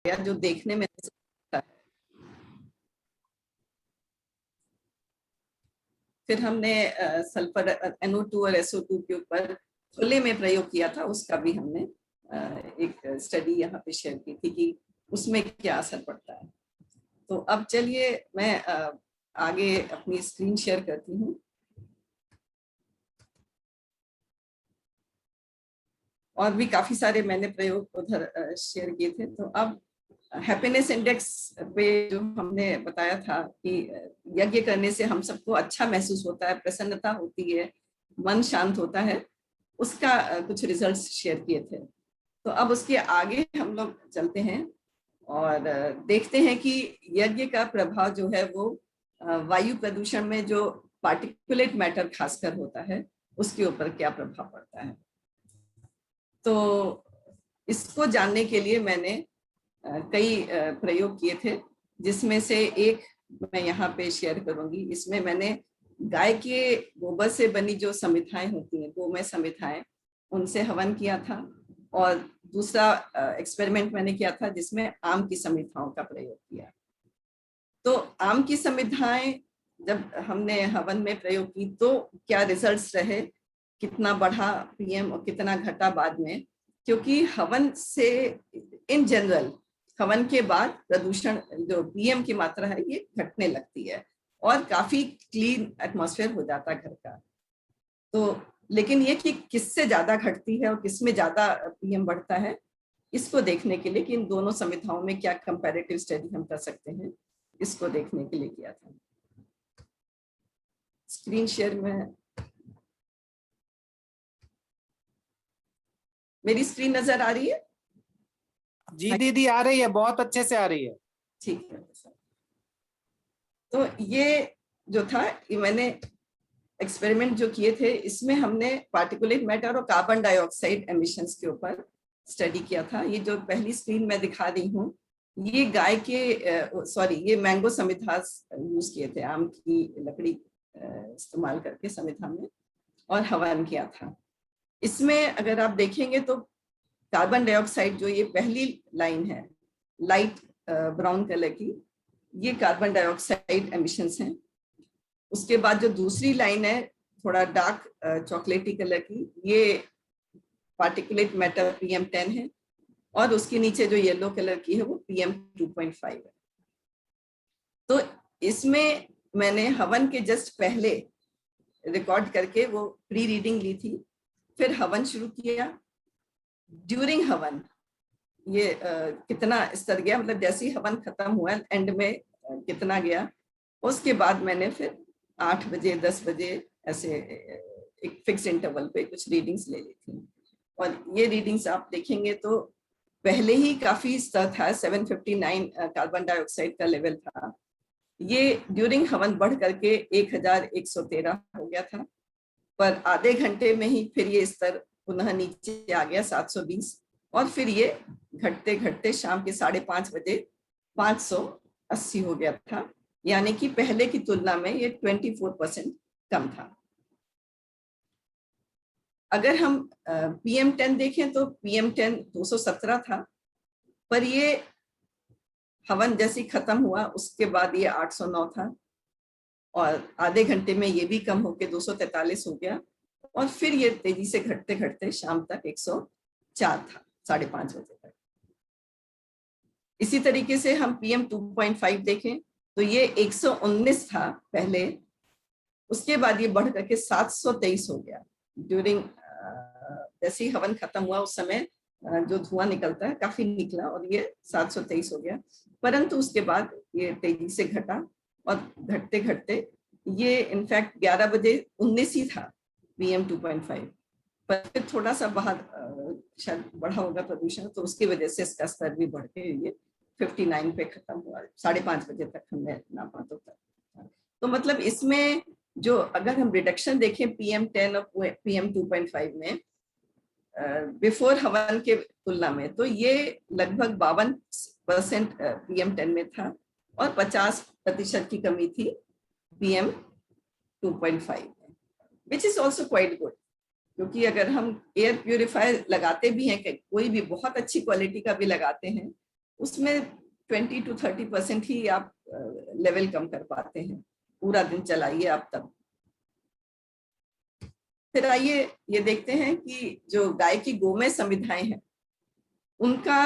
या जो देखने में फिर हमने सल्फर NO2 और SO2 के ऊपर खुले में प्रयोग किया था, उसका भी हमने एक स्टडी यहाँ पे शेयर की थी कि उसमें क्या असर पड़ता है। तो अब चलिए मैं आगे अपनी स्क्रीन शेयर करती हूँ। और भी काफी सारे मैंने प्रयोग उधर शेयर किए थे। तो अब हैप्पीनेस इंडेक्स पे जो हमने बताया था कि यज्ञ करने से हम सबको अच्छा महसूस होता है, प्रसन्नता होती है, मन शांत होता है, उसका कुछ रिजल्ट्स शेयर किए थे। तो अब उसके आगे हम लोग चलते हैं और देखते हैं कि यज्ञ का प्रभाव जो है वो वायु प्रदूषण में जो पार्टिकुलेट मैटर खासकर होता है उसके ऊपर क्या प्रभाव पड़ता है। तो इसको जानने के लिए मैंने कई प्रयोग किए थे, जिसमें से एक मैं यहाँ पे शेयर करूंगी। इसमें मैंने गाय के गोबर से बनी जो समिधाएं होती हैं, गोमय समिधाएं, उनसे हवन किया था। और दूसरा एक्सपेरिमेंट मैंने किया था जिसमें आम की समिधाओं का प्रयोग किया। तो आम की समिधाएं जब हमने हवन में प्रयोग की तो क्या रिजल्ट्स रहे, कितना बढ़ा PM और कितना घटा बाद में, क्योंकि हवन से इन जनरल हवन के बाद प्रदूषण जो PM की मात्रा है ये घटने लगती है और काफी क्लीन एटमॉस्फेयर हो जाता है घर का। तो लेकिन ये कि किससे ज्यादा घटती है और किस में ज्यादा PM बढ़ता है, इसको देखने के लिए कि इन दोनों समिधाओं में क्या कंपैरेटिव स्टडी हम कर सकते हैं, इसको देखने के लिए किया था। स्क्रीन शेयर में मेरी स्क्रीन नजर आ रही है? जी दीदी आ रही है, बहुत अच्छे से आ रही है। ठीक है। तो ये जो था, ये मैंने एक्सपेरिमेंट जो किए थे, इसमें हमने पार्टिकुलेट मैटर और कार्बन डाइऑक्साइड एमिशंस के ऊपर स्टडी किया था। ये जो पहली स्क्रीन मैं दिखा रही हूँ, ये गाय के ये मैंगो समिधा यूज किए थे, आम की लकड़ी इस्तेमाल करके समिधा में, और हवन किया था। इसमें अगर आप देखेंगे तो कार्बन डाइऑक्साइड जो ये पहली लाइन है लाइट ब्राउन कलर की, ये कार्बन डाइऑक्साइड एमिशंस हैं। उसके बाद जो दूसरी लाइन है थोड़ा डार्क चॉकलेटी कलर की, ये पार्टिकुलेट मैटर PM10 है। और उसके नीचे जो येलो कलर की है वो PM2.5 है। तो इसमें मैंने हवन के जस्ट पहले रिकॉर्ड करके वो प्री रीडिंग ली थी, फिर हवन शुरू किया। ड्यूरिंग हवन ये कितना स्तर गया, मतलब जैसे ही हवन खत्म हुआ एंड में कितना गया, उसके बाद मैंने फिर 8 बजे 10 बजे ऐसे एक फिक्स इंटरवल पे कुछ रीडिंग्स ले ली थी। और ये रीडिंग्स आप देखेंगे तो पहले ही काफी स्तर था, 759 कार्बन डाइऑक्साइड का लेवल था। ये ड्यूरिंग हवन बढ़ करके 1113 हो गया था, पर आधे घंटे में ही फिर ये स्तर पुनः नीचे आ गया 720, और फिर ये घटते घटते शाम के 5:30 बजे 580 हो गया था। यानी कि पहले की तुलना में ये 24% कम था। अगर हम PM10 देखें तो PM10 217 था, पर ये हवन जैसे खत्म हुआ उसके बाद ये 809 था, और आधे घंटे में ये भी कम होकर 243 हो गया, और फिर ये तेजी से घटते घटते शाम तक 104 था 5:30 बजे तक। इसी तरीके से हम PM2.5 देखें तो ये 119 था पहले, उसके बाद ये बढ़ करके 723 हो गया। ड्यूरिंग जैसे ही हवन खत्म हुआ उस समय जो धुआं निकलता है काफी निकला, और ये 723 हो गया। परंतु उसके बाद ये तेजी से घटा, और घटते घटते ये इनफैक्ट 11 बजे 19 ही था PM2.5, पर फिर थोड़ा सा बाहर शायद बढ़ा होगा प्रदूषण, तो उसकी वजह से इसका स्तर भी बढ़ के ये 59 पे खत्म हुआ। 5:30 बजे तक हमने नापा तो मतलब इसमें जो अगर हम रिडक्शन देखें PM10 और PM2.5 में बिफोर हवन के तुलना में, तो ये लगभग 52% PM10 में था और 50% की कमी थी PM2.5 में, which is also quite good. क्योंकि अगर हम एयर प्यूरिफायर लगाते भी हैं, कोई भी बहुत अच्छी क्वालिटी का भी लगाते हैं, उसमें 20 to 30% ही आप लेवल कम कर पाते हैं, पूरा दिन चलाइए आप तब। फिर आइए ये देखते हैं कि जो गाय की गोमय समिधाएं हैं उनका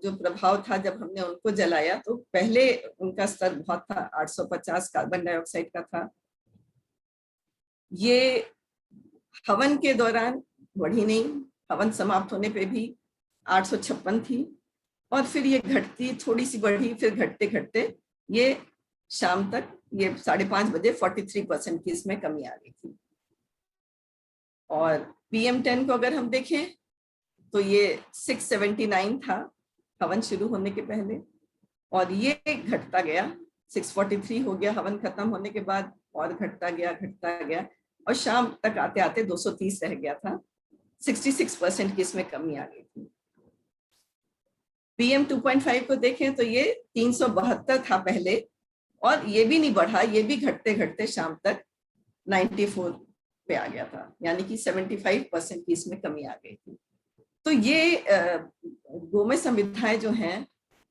जो प्रभाव था जब हमने उनको जलाया, तो पहले उनका स्तर बहुत था, 850 कार्बन डाइऑक्साइड का था। ये हवन के दौरान बढ़ी नहीं, हवन समाप्त होने पे भी 856 थी, और फिर ये घटती, थोड़ी सी बढ़ी, फिर घटते घटते ये शाम तक, ये 5:30 बजे 43% की इसमें कमी आ गई थी। और PM10 को अगर हम देखें तो ये 679 था हवन शुरू होने के पहले, और ये घटता गया, 643 हो गया हवन खत्म होने के बाद, और घटता गया, और शाम तक आते आते 230 रह गया था। 66% की इसमें कमी आ गई थी। PM 2.5 को देखें तो ये 372 था पहले, और ये भी नहीं बढ़ा, ये भी घटते घटते शाम तक 94 पे आ गया था, यानी कि 75% की इसमें कमी आ गई थी। तो ये गोमय समिधाएं जो हैं,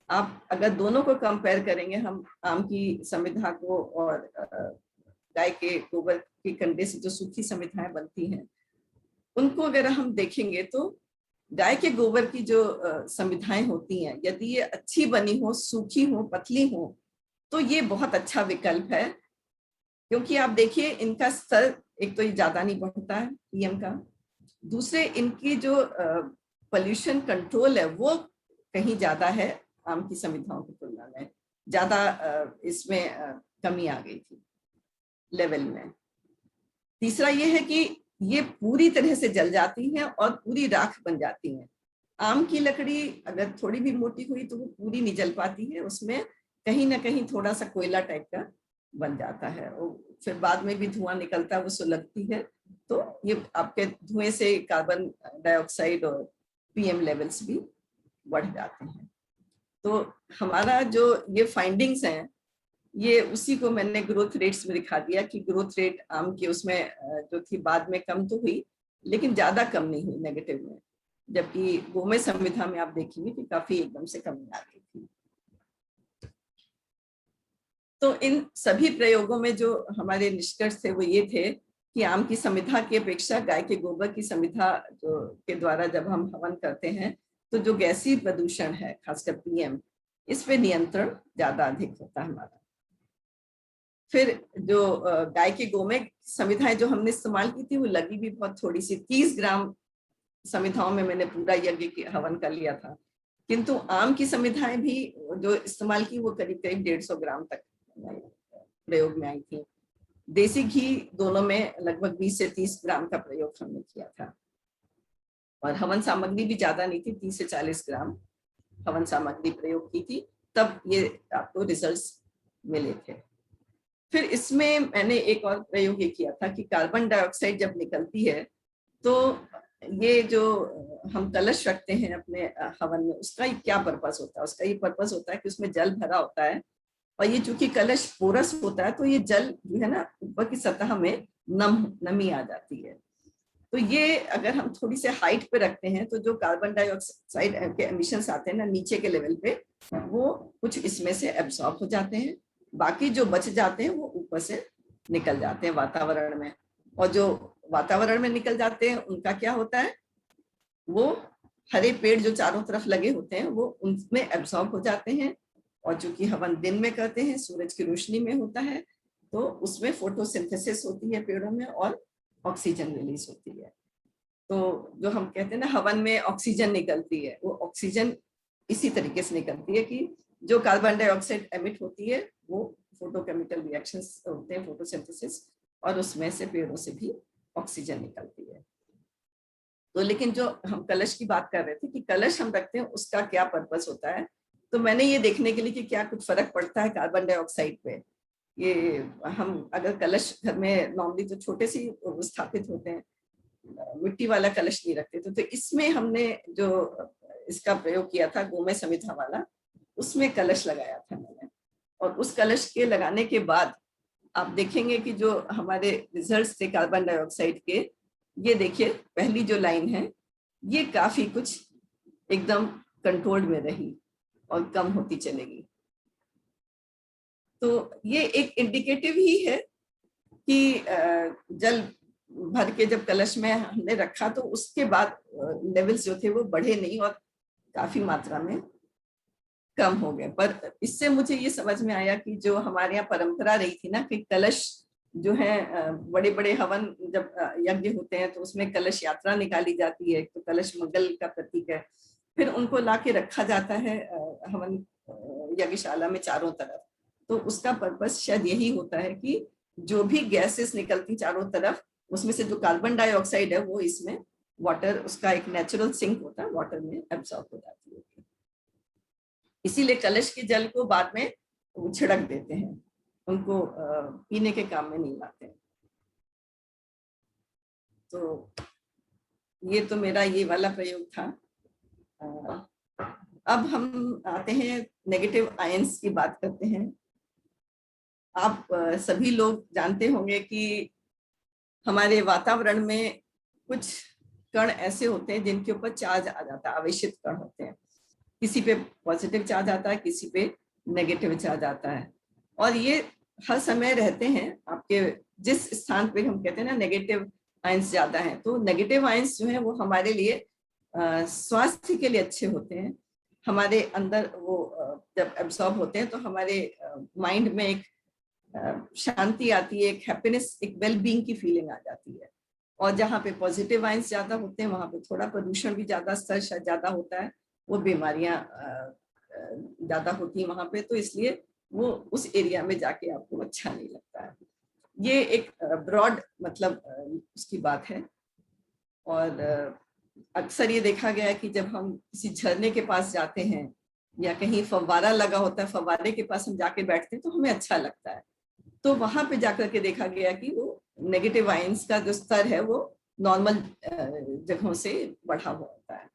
आप अगर दोनों को कंपेयर करेंगे, हम आम की समिधा को और गाय के गोबर के कंडे से जो सूखी समिधाएं बनती हैं, उनको अगर हम देखेंगे तो गाय के गोबर की जो समिधाएं होती हैं, यदि ये अच्छी बनी हो, सूखी हो, पतली हो, तो ये बहुत अच्छा विकल्प है। क्योंकि आप देखिए इनका स्तर, एक तो ये ज्यादा नहीं बढ़ता है PM का, दूसरे इनकी जो पोल्यूशन कंट्रोल है वो कहीं ज्यादा है आम की समिधाओं की तुलना में, ज्यादा इसमें कमी आ गई थी लेवल में। तीसरा ये है कि ये पूरी तरह से जल जाती हैं और पूरी राख बन जाती हैं। आम की लकड़ी अगर थोड़ी भी मोटी हुई तो वो पूरी नहीं जल पाती है, उसमें कहीं ना कहीं थोड़ा सा कोयला टाइप का बन जाता है, और फिर बाद में भी धुआं निकलता है, वो सुलगती है, तो ये आपके धुएं से कार्बन डाइऑक्साइड और PM लेवल्स भी बढ़ जाते हैं। तो हमारा जो ये फाइंडिंग्स हैं, ये उसी को मैंने ग्रोथ रेट्स में दिखा दिया कि ग्रोथ रेट आम की उसमें जो थी बाद में कम तो हुई, लेकिन ज्यादा कम नहीं हुई नेगेटिव में, जबकि गोमय समिधा में आप देखेंगे कि काफी एकदम से कमी आ गई थी। तो इन सभी प्रयोगों में जो हमारे निष्कर्ष थे वो ये थे कि आम की समिधा की अपेक्षा गाय के गोबर की समिधा जो के द्वारा जब हम हवन करते हैं, तो जो गैसीय प्रदूषण है खासकर PM, इस पे नियंत्रण ज्यादा अधिक होता है हमारा। फिर जो गाय के गोमय समिधाएं जो हमने इस्तेमाल की थी वो लगी भी बहुत थोड़ी सी, 30 ग्राम समिधाओं में मैंने पूरा यज्ञ की हवन कर लिया था, किंतु आम की समिधाएं भी जो इस्तेमाल की वो करीब करीब 150 ग्राम तक प्रयोग में आई थी। देसी घी दोनों में लगभग 20 से 30 ग्राम का प्रयोग हमने किया था, और हवन सामग्री भी ज्यादा नहीं थी, 30 से 40 ग्राम हवन सामग्री प्रयोग की थी, तब ये आपको रिजल्ट्स मिले थे। फिर इसमें मैंने एक और प्रयोग ये किया था कि कार्बन डाइऑक्साइड जब निकलती है तो ये जो हम कलश रखते हैं अपने हवन में, उसका क्या पर्पस होता है? उसका ये पर्पस होता है कि उसमें जल भरा होता है, और ये चूंकि कलश पोरस होता है तो ये जल जो है ना ऊपर की सतह में नमी आ जाती है। तो ये अगर हम थोड़ी से हाइट पे रखते हैं तो जो कार्बन डाइऑक्साइड के एमिशंस आते हैं ना नीचे के लेवल पे, वो कुछ इसमें से एब्सॉर्ब हो जाते हैं, बाकी जो बच जाते हैं वो ऊपर से निकल जाते हैं वातावरण में, और जो वातावरण में निकल जाते हैं उनका क्या होता है, वो हरे पेड़ जो चारों तरफ लगे होते हैं वो उनमें एब्सॉर्ब हो जाते हैं, और चूंकि हवन दिन में करते हैं, सूरज की रोशनी में होता है, तो उसमें फोटोसिंथेसिस होती है पेड़ों में और ऑक्सीजन रिलीज होती है। तो जो हम कहते हैं ना हवन में ऑक्सीजन निकलती है, वो ऑक्सीजन इसी तरीके से निकलती है कि जो कार्बन डाइऑक्साइड एमिट होती है वो फोटोकेमिकल रिएक्शंस होते हैं, फोटोसिंथेसिस, और उसमें से पेड़ों से भी ऑक्सीजन निकलती है। तो लेकिन जो हम कलश की बात कर रहे थे कि कलश हम रखते हैं उसका क्या पर्पस होता है, तो मैंने ये देखने के लिए कि क्या कुछ फर्क पड़ता है कार्बन डाइऑक्साइड पे, ये हम अगर कलश घर में नॉर्मली तो छोटे से स्थापित होते हैं, मिट्टी वाला कलश नहीं रखते तो इसमें हमने जो इसका प्रयोग किया था गोमय समिधा वाला, उसमें कलश लगाया था मैंने, और उस कलश के लगाने के बाद आप देखेंगे कि जो हमारे रिजल्ट्स थे कार्बन डाइऑक्साइड के, ये देखिए पहली जो लाइन है ये काफी कुछ एकदम कंट्रोल्ड में रही, और कम होती चलेगी। तो ये एक इंडिकेटिव ही है कि जल भर के जब कलश में हमने रखा तो उसके बाद लेवल्स जो थे वो बढ़े नहीं और काफी मात्रा में कम हो गए। पर इससे मुझे ये समझ में आया कि जो हमारे यहाँ परंपरा रही थी ना कि कलश जो है, बड़े बड़े हवन जब यज्ञ होते हैं तो उसमें कलश यात्रा निकाली जाती है, तो कलश मंगल का प्रतीक है, फिर उनको लाके रखा जाता है हवन यज्ञशाला में चारों तरफ। तो उसका पर्पस शायद यही होता है कि जो भी गैसेस निकलती चारों तरफ, उसमें से जो कार्बन डाइऑक्साइड है वो इसमें वाटर, उसका एक नेचुरल सिंक होता है, वाटर में एब्सॉर्ब हो जाती है। इसीलिए कलश के जल को बाद में छिड़क देते हैं, उनको पीने के काम में नहीं लाते। तो ये तो मेरा ये वाला प्रयोग था। अब हम आते हैं नेगेटिव आयंस की बात करते हैं। आप सभी लोग जानते होंगे कि हमारे वातावरण में कुछ कण ऐसे होते हैं जिनके ऊपर चार्ज आ जाता है, आवेशित कण होते हैं। किसी पे पॉजिटिव चार्ज आता है, किसी पे नेगेटिव चार्ज आता है, और ये हर समय रहते हैं आपके जिस स्थान पे हम कहते हैं ना नेगेटिव आयंस ज्यादा हैं। तो नेगेटिव आयंस जो है वो हमारे लिए स्वास्थ्य के लिए अच्छे होते हैं। हमारे अंदर वो जब एब्सॉर्ब होते हैं तो हमारे माइंड में एक शांति आती है, एक हैप्पीनेस, एक वेलबींग की फीलिंग आ जाती है। और जहाँ पे पॉजिटिव आयंस ज्यादा होते हैं वहां पे थोड़ा प्रदूषण भी ज्यादा, स्तर ज्यादा होता है, वो बीमारियां ज्यादा होती हैं वहां पे, तो इसलिए वो उस एरिया में जाके आपको अच्छा नहीं लगता है। ये एक ब्रॉड मतलब उसकी बात है। और अक्सर ये देखा गया है कि जब हम किसी झरने के पास जाते हैं या कहीं फव्वारा लगा होता है, फव्वारे के पास हम जाके बैठते हैं तो हमें अच्छा लगता है। तो वहां पे जाकर के देखा गया कि वो नेगेटिव आयंस का जो स्तर है वो नॉर्मल जगहों से बढ़ा हुआ होता है।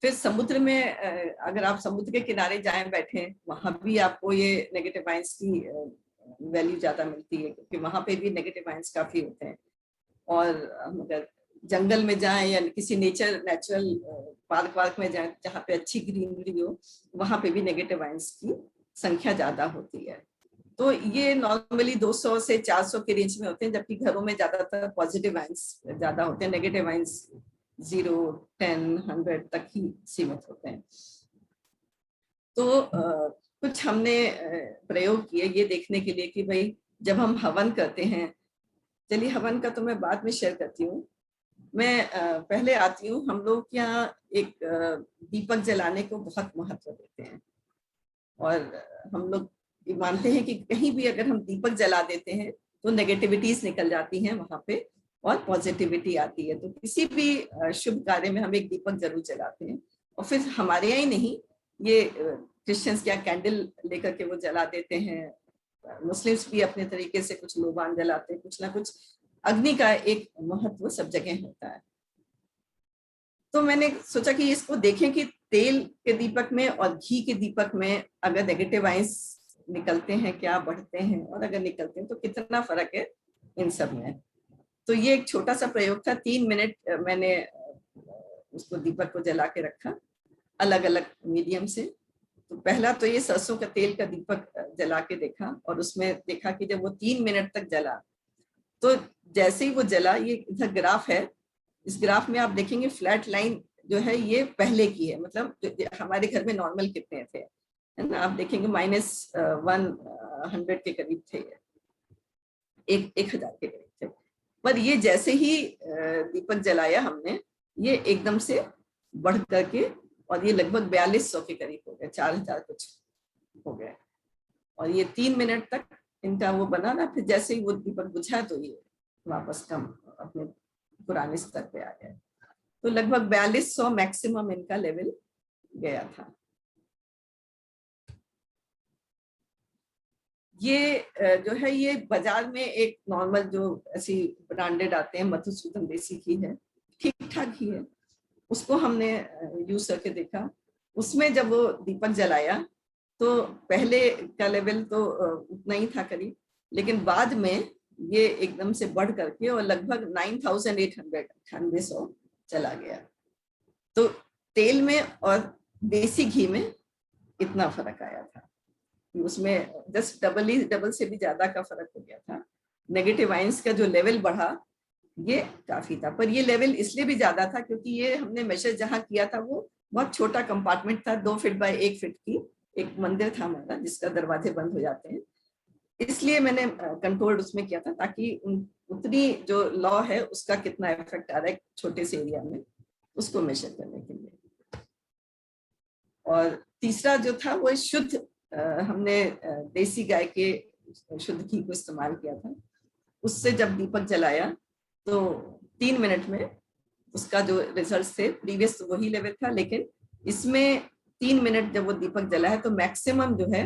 फिर समुद्र में अगर आप समुद्र के किनारे जाएं बैठे, वहां भी आपको ये नेगेटिव आयंस की वैल्यू ज्यादा मिलती है, क्योंकि वहां पे भी नेगेटिव आयंस काफी होते हैं। और हम अगर जंगल में जाएं या किसी नेचुरल पार्क में जाएं जहाँ पे अच्छी ग्रीनरी हो, वहां पे भी नेगेटिव आयंस की संख्या ज्यादा होती है। तो ये नॉर्मली 200 से 400 के रेंज में होते हैं, जबकि घरों में ज्यादातर पॉजिटिव आयंस ज्यादा होते हैं, नेगेटिव आयंस 0, 10, 100 तक ही सीमित होते हैं। तो कुछ हमने प्रयोग किए ये देखने के लिए कि भाई जब हम हवन करते हैं, चलिए हवन का तो मैं बाद में शेयर करती हूँ, मैं पहले आती हूँ। हम लोग यहाँ एक दीपक जलाने को बहुत महत्व देते हैं, और हम लोग मानते हैं कि कहीं भी अगर हम दीपक जला देते हैं तो नेगेटिविटीज निकल जाती हैं वहां पे और पॉजिटिविटी आती है। तो किसी भी शुभ कार्य में हम एक दीपक जरूर जलाते हैं। और फिर हमारे यहाँ ही नहीं, ये क्रिश्चियंस क्या कैंडल लेकर के वो जला देते हैं, मुस्लिम्स भी अपने तरीके से कुछ लोबान जलाते हैं, कुछ ना कुछ अग्नि का एक महत्व सब जगह होता है। तो मैंने सोचा कि इसको देखें कि तेल के दीपक में और घी के दीपक में अगर नेगेटिव आयंस निकलते हैं क्या, बढ़ते हैं, और अगर निकलते हैं तो कितना फर्क है इन सब में। तो ये एक छोटा सा प्रयोग था। 3 मिनट मैंने उसको दीपक को जला के रखा अलग अलग मीडियम से। तो पहला तो ये सरसों का तेल का दीपक जला के देखा, और उसमें देखा कि जब वो 3 मिनट तक जला तो जैसे ही वो जला, ये इधर ग्राफ है, इस ग्राफ में आप देखेंगे फ्लैट लाइन जो है ये पहले की है, मतलब हमारे घर में नॉर्मल कितने थे, है ना, आप देखेंगे -100 के करीब थे, 1000 के करीब थे। पर ये जैसे ही दीपक जलाया हमने, ये एकदम से बढ़ करके और ये लगभग 4200 के करीब हो गए, 4000 कुछ हो गए। और ये 3 मिनट तक इनका वो बना ना, फिर जैसे ही वो दीपक बुझा तो ये वापस कम अपने पुराने स्तर पे आ गया। तो लगभग 4200 मैक्सिमम इनका लेवल गया था। ये जो है ये बाजार में एक नॉर्मल जो ऐसी ब्रांडेड आते हैं, मधुसूदन देसी घी है, ठीक ठाक घी है, उसको हमने यूज करके देखा। उसमें जब वो दीपक जलाया तो पहले का लेवल तो उतना ही था करीब, लेकिन बाद में ये एकदम से बढ़ करके और लगभग 9800 चला गया। तो तेल में और देसी घी में इतना फर्क आया था, उसमें जस्ट डबल से भी ज्यादा का फर्क हो गया था। नेगेटिव आयंस का जो लेवल बढ़ा ये काफी था, पर ये लेवल इसलिए भी ज्यादा था क्योंकि ये हमने मेजर जहां किया था वो बहुत छोटा कंपार्टमेंट था, 2 फीट बाय 1 फीट की एक मंदिर था हमारा जिसका दरवाजे बंद हो जाते हैं, इसलिए मैंने कंट्रोल्ड उसमें किया था ताकि उतनी जो लॉ है उसका कितना इफेक्ट आ रहा है छोटे से एरिया में उसको मेजर करने के लिए। और तीसरा जो था वो शुद्ध हमने देसी गाय के शुद्ध घी को इस्तेमाल किया था। उससे जब दीपक जलाया तो 3 मिनट में उसका जो रिजल्ट थे, प्रीवियस तो वही लेवल था, लेकिन इसमें 3 मिनट जब वो दीपक जला है तो मैक्सिमम जो है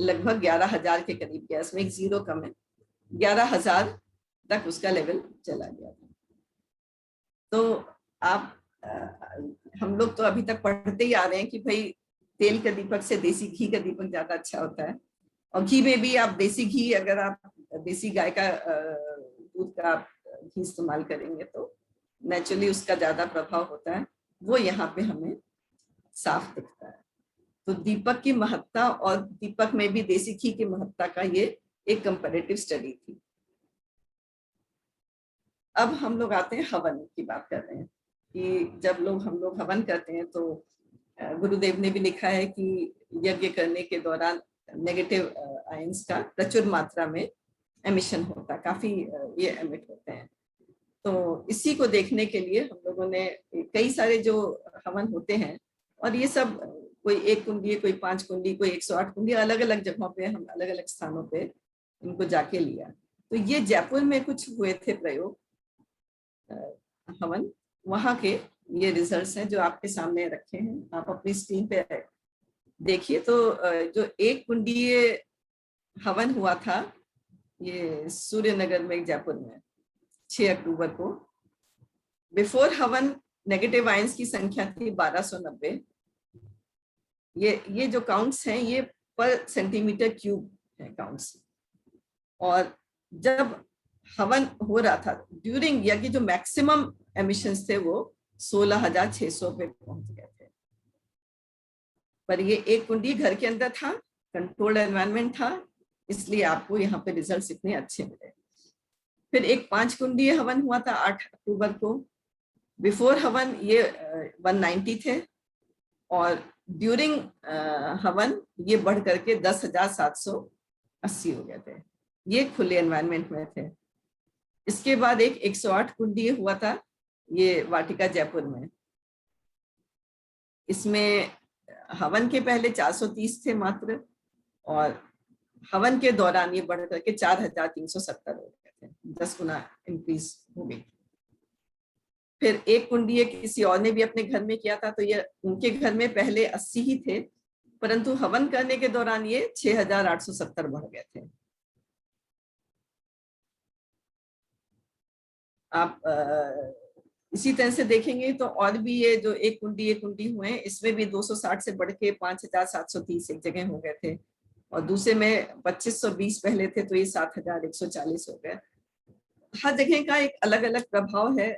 लगभग 11,000 के करीब गया, इसमें एक जीरो कम है, 11,000 तक उसका लेवल चला गया था। तो आप हम लोग तो अभी तक पढ़ते ही आ रहे हैं कि भाई तेल का दीपक से देसी घी का दीपक ज्यादा अच्छा होता है, और घी में भी आप देसी घी, अगर आप देसी गाय का दूध का घी इस्तेमाल करेंगे तो नेचुरली उसका ज्यादा प्रभाव होता है, वो यहाँ पे हमें साफ दिखता है। तो दीपक की महत्ता और दीपक में भी देसी घी की महत्ता का ये एक कंपैरेटिव स्टडी थी। अब हम लोग आते हैं हवन की बात कर रहे हैं कि जब हम लोग हवन करते हैं तो गुरुदेव ने भी लिखा है कि यज्ञ करने के दौरान नेगेटिव आयंस का प्रचुर मात्रा में एमिशन होता है, काफी ये एमिट होते हैं। तो इसी को देखने के लिए हम लोगों ने कई सारे जो हवन होते हैं, और ये सब कोई 1 कुंडी, कोई 5 कुंडी, कोई 108 कुंडी, अलग अलग जगहों पे हम अलग अलग स्थानों पे इनको जाके लिया। तो ये जयपुर में कुछ हुए थे प्रयोग हवन, वहां के ये रिजल्ट्स हैं जो आपके सामने रखे हैं, आप अपनी स्क्रीन पे देखिए। तो जो 1 कुंडीय हवन हुआ था ये सूर्यनगर में जयपुर में 6 अक्टूबर को, बिफोर हवन नेगेटिव आयंस की संख्या थी 1290। ये जो काउंट्स हैं ये पर सेंटीमीटर क्यूब है काउंट्स, और जब हवन हो रहा था ड्यूरिंग यज्ञ जो मैक्सिमम एमिशंस थे वो 16,600 पे पहुंच गए थे। पर ये 1 कुंडी घर के अंदर था, कंट्रोल्ड एनवायरनमेंट था, इसलिए आपको यहाँ पे रिजल्ट्स इतने अच्छे मिले। फिर एक 5 कुंडी हवन हुआ था 8 अक्टूबर को, बिफोर हवन ये 190 थे, और ड्यूरिंग हवन ये बढ़ करके 10,780 हो गए थे, ये खुले एनवायरनमेंट में थे। इसके बाद एक 108 कुंडी हुआ था ये वाटिका जयपुर में, इसमें हवन के पहले 430 थे मात्र, और हवन के दौरान ये बढ़ करके 4,370 हो गए थे, 10 गुना इंक्रीज हो गई। फिर 1 कुंडी किसी और ने भी अपने घर में किया था, तो ये उनके घर में पहले 80 ही थे, परंतु हवन करने के दौरान ये 6,870 बढ़ गए थे। आप इसी तरह से देखेंगे तो और भी ये जो 1 कुंडी हुए हैं इसमें भी 260 से बढ़ के 5,730 एक जगह हो गए थे, और दूसरे में 2,520 पहले थे तो ये 7,140 हो गए। हर जगह का एक अलग अलग प्रभाव है,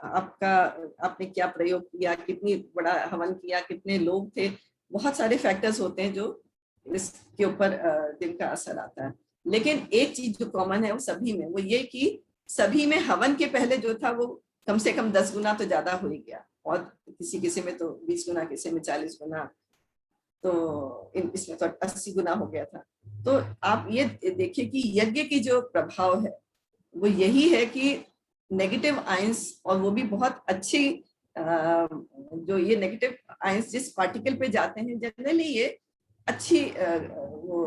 आपका आपने क्या प्रयोग किया, कितनी बड़ा हवन किया, कितने लोग थे, बहुत सारे फैक्टर्स होते हैं जो इसके ऊपर जिनका असर आता है। लेकिन एक चीज जो कॉमन है वो सभी में, वो ये कि सभी में हवन के पहले जो था वो कम से कम 10 गुना तो ज्यादा हो ही गया, और किसी में तो 20 गुना, किसी में 40 गुना, तो इसमें तो 80 गुना हो गया था। तो आप ये देखिए कि यज्ञ की जो प्रभाव है वो यही है कि नेगेटिव आयंस, और वो भी बहुत अच्छी जो ये नेगेटिव आयंस जिस पार्टिकल पे जाते हैं जनरली ये अच्छी वो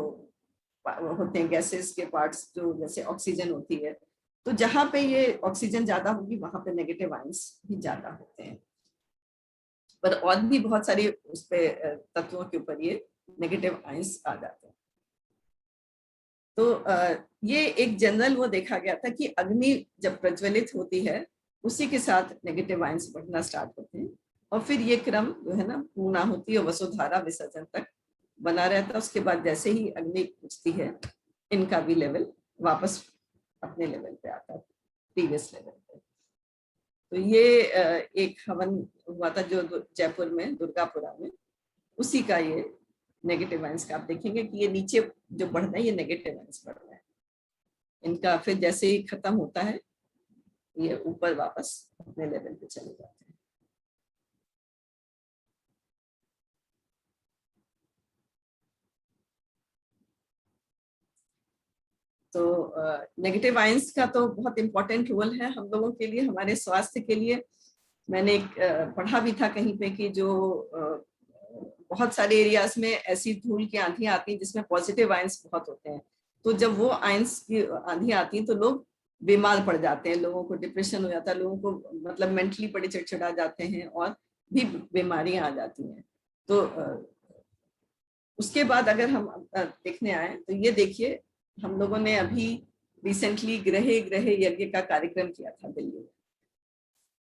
होते हैं गैसेस के पार्ट्स, जो जैसे ऑक्सीजन होती है, तो जहां पे ये ऑक्सीजन ज्यादा होगी वहां पे नेगेटिव आयंस भी ज्यादा होते हैं। पर और भी बहुत सारे उस पे तत्वों के ऊपर ये नेगेटिव आयंस आ जाते हैं। तो ये एक जनरल वो देखा गया था कि अग्नि जब प्रज्वलित होती है उसी के साथ नेगेटिव आयंस बढ़ना स्टार्ट होते हैं, और फिर ये क्रम जो है ना पूर्णाहुति और वसुधारा विसर्जन तक बना रहता है। उसके बाद जैसे ही अग्नि बुझती है इनका भी लेवल वापस अपने लेवल पे आता है, प्रीवियस लेवल पे। तो ये एक हवन हुआ था जो जयपुर में दुर्गापुरा में, उसी का ये नेगेटिव आयंस का आप देखेंगे कि ये नीचे जो बढ़ रहा है ये नेगेटिव आयंस बढ़ रहा है, इनका फिर जैसे ही खत्म होता है ये ऊपर वापस अपने लेवल पे चले जाते हैं। तो नेगेटिव आयंस का तो बहुत इंपॉर्टेंट रोल है हम लोगों के लिए, हमारे स्वास्थ्य के लिए। मैंने एक पढ़ा भी था कहीं पे कि जो बहुत सारे एरियाज में ऐसी धूल की आंधियां आती हैं जिसमें पॉजिटिव आयंस बहुत होते हैं, तो जब वो आयंस की आंधियां आती हैं तो लोग बीमार पड़ जाते हैं, लोगों को डिप्रेशन हो जाता है, लोगों को मतलब मेंटली बड़े चिड़चिड़ा जाते हैं और भी बीमारियां आ जाती हैं। तो उसके बाद अगर हम देखने आए तो ये देखिए, हम लोगों ने अभी रिसेंटली ग्रह ग्रह यज्ञ का कार्यक्रम किया था दिल्ली में,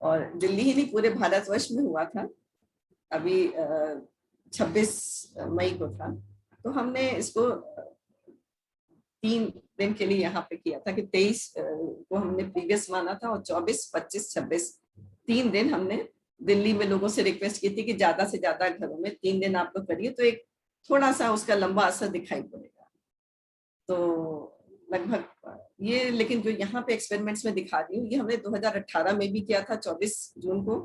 और दिल्ली ही नहीं पूरे भारतवर्ष में हुआ था, अभी 26 मई को था। तो हमने इसको 3 दिन के लिए यहाँ पे किया था कि 23 को हमने प्रीवियस माना था, और 24, 25, 26 3 दिन हमने दिल्ली में लोगों से रिक्वेस्ट की थी कि ज्यादा से ज्यादा घरों में 3 दिन आप लोग करिए, तो एक थोड़ा सा उसका लंबा असर दिखाई पड़ेगा। तो लगभग ये, लेकिन जो यहाँ पे एक्सपेरिमेंट्स में दिखा रही हूँ ये हमने 2018 में भी किया था 24 जून को,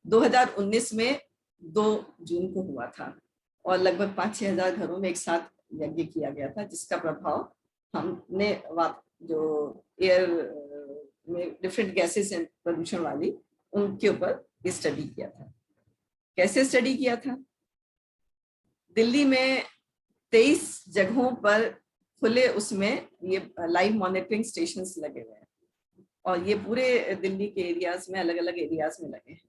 2019 में 2 जून को हुआ था, और लगभग 5-6 हजार घरों में एक साथ यज्ञ किया गया था, जिसका प्रभाव हमने जो एयर में डिफरेंट गैसेस हैं प्रदूषण वाली, उनके ऊपर स्टडी किया था। कैसे स्टडी किया था? दिल्ली में 23 जगहों पर खुले उसमें ये लाइव मॉनिटरिंग स्टेशंस लगे हुए हैं, और ये पूरे दिल्ली के एरियाज में अलग अलग एरियाज में लगे हैं।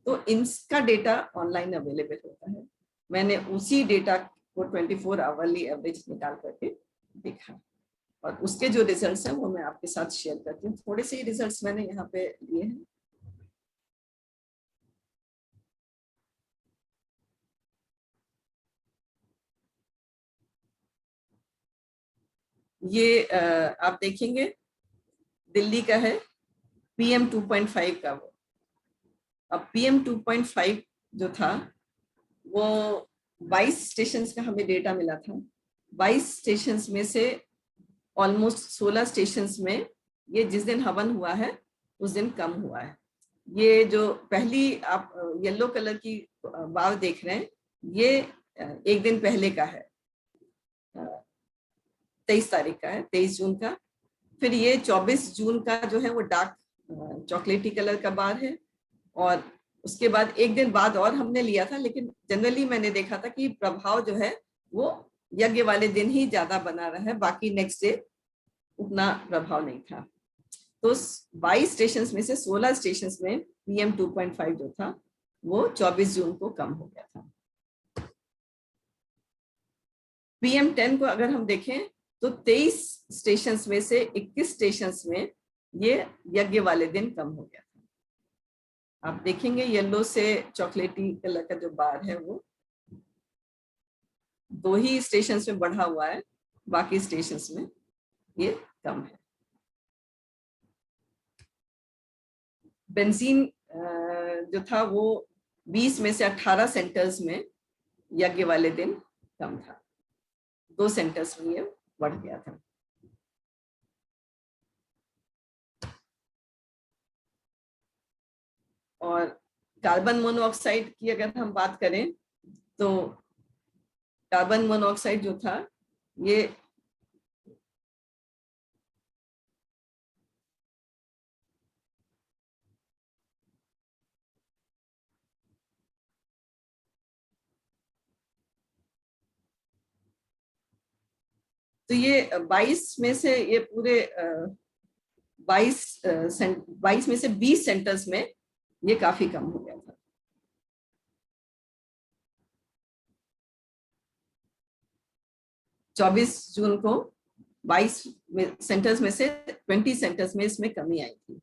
तो इनका डेटा ऑनलाइन अवेलेबल होता है। मैंने उसी डेटा को 24 आवरली एवरेज निकाल करके देखा, और उसके जो रिजल्ट्स हैं वो मैं आपके साथ शेयर करती हूँ। थोड़े से रिजल्ट्स मैंने यहाँ पे लिए हैं। ये आप देखेंगे दिल्ली का है PM 2.5 का वो। अब PM 2.5 जो था वो 22 स्टेशन का हमें डेटा मिला था। 22 स्टेशन में से ऑलमोस्ट 16 स्टेशन में ये जिस दिन हवन हुआ है उस दिन कम हुआ है। ये जो पहली आप येलो कलर की बाव देख रहे हैं ये एक दिन पहले का है, 23 तारीख का है, 23 जून का। फिर ये 24 जून का जो है वो डार्क चॉकलेटी कलर का बार है, और उसके बाद एक दिन बाद और हमने लिया था, लेकिन जनरली मैंने देखा था कि प्रभाव जो है वो यज्ञ वाले दिन ही ज्यादा बना रहा है, बाकी नेक्स्ट डे उतना प्रभाव नहीं था। तो 22 स्टेशन में से 16 स्टेशन में PM 2.5 जो था वो 24 जून को कम हो गया था। PM 10 को अगर हम देखें तो 23 स्टेशन में से 21 स्टेशन में ये यज्ञ वाले दिन कम हो गया था। आप देखेंगे येलो से चॉकलेटी कलर का जो बार है वो 2 ही स्टेशन में बढ़ा हुआ है, बाकी स्टेशन में ये कम है। बेंजीन जो था वो 20 में से 18 सेंटर्स में यज्ञ वाले दिन कम था, 2 सेंटर्स में ये बढ़ गया था। और कार्बन मोनोऑक्साइड की अगर हम बात करें तो कार्बन मोनोऑक्साइड जो था ये तो ये 22 में से ये पूरे 22 में से 20 सेंटर्स में ये काफी कम हो गया था। चौबीस जून को 22 सेंटर्स में से 20 सेंटर्स में इसमें कमी आई थी।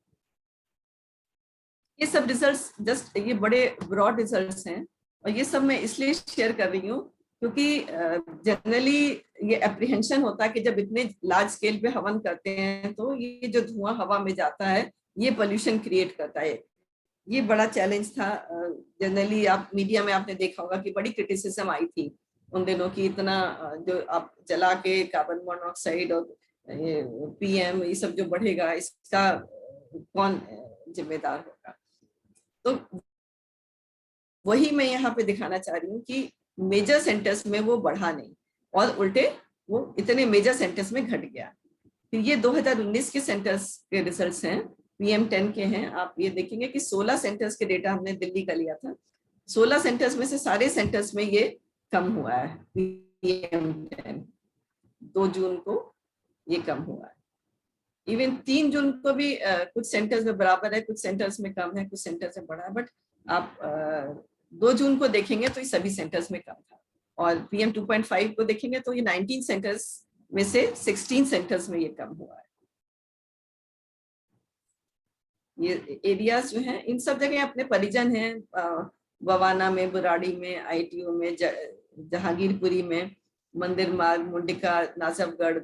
ये सब रिजल्ट्स जस्ट ये बड़े ब्रॉड रिजल्ट्स हैं, और ये सब मैं इसलिए शेयर कर रही हूँ क्योंकि जनरली ये एप्रीहेंशन होता है कि जब इतने लार्ज स्केल पे हवन करते हैं तो ये जो धुआं हवा में जाता है ये पोल्यूशन क्रिएट करता है। ये बड़ा चैलेंज था। जनरली आप मीडिया में आपने देखा होगा कि बड़ी क्रिटिसिज्म आई थी उन दिनों की इतना जो आप जला के कार्बन मोनोऑक्साइड और ये PM ये सब जो बढ़ेगा, इसका कौन जिम्मेदार होगा। तो वही मैं यहाँ पे दिखाना चाह रही हूँ कि मेजर सेंटर्स में वो बढ़ा नहीं और उल्टे वो इतने मेजर सेंटर्स में घट गया। फिर ये 2019 के सेंटर्स के रिजल्ट्स हैं, PM10 के हैं। आप ये देखेंगे कि 16 सेंटर्स के डेटा हमने दिल्ली का लिया था। 16 सेंटर्स में से सारे सेंटर्स में ये कम हुआ है। PM10 2 जून को ये कम हुआ है। इवन 3 जून को भी कुछ सेंटर्स में बराबर है, कुछ सेंटर्स में कम है, कुछ सेंटर्स में बढ़ा है। बट आप 2 जून को देखेंगे तो ये सभी सेंटर्स में कम था। और PM 2.5 को देखेंगे तो ये 19 सेंटर्स में से 16 सेंटर्स में ये कम हुआ है। ये एरियाज जो हैं, इन सब जगह अपने परिजन हैं, बवाना में, बुराड़ी में, ITO में, जहांगीरपुरी में, मंदिर मार्ग, मुंडिका, नाजफगढ़,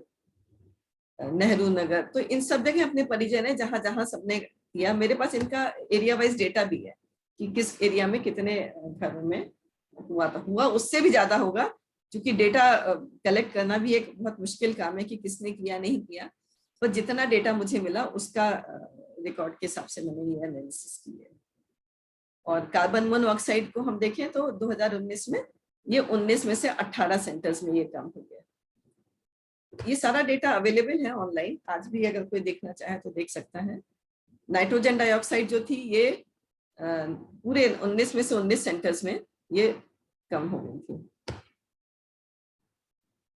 नेहरू नगर, तो इन सब जगह अपने परिजन है जहां जहां सबने किया। मेरे पास इनका एरिया वाइज डेटा भी है कि किस एरिया में कितने घरों में हुआ उससे भी ज्यादा होगा, क्योंकि डेटा कलेक्ट करना भी एक बहुत मुश्किल काम है कि किसने किया नहीं किया। पर जितना डेटा मुझे मिला उसका रिकॉर्ड के हिसाब से मैंने ये एनालिसिस की है। और कार्बन मोनोऑक्साइड को हम देखें तो 2019 में ये 19 में से 18 सेंटर्स में ये कम हो गया। ये सारा डेटा अवेलेबल है ऑनलाइन, आज भी अगर कोई देखना चाहे तो देख सकता है। नाइट्रोजन डाइऑक्साइड जो थी ये पूरे 19 में से 19 सेंटर्स में ये कम हो गई थी।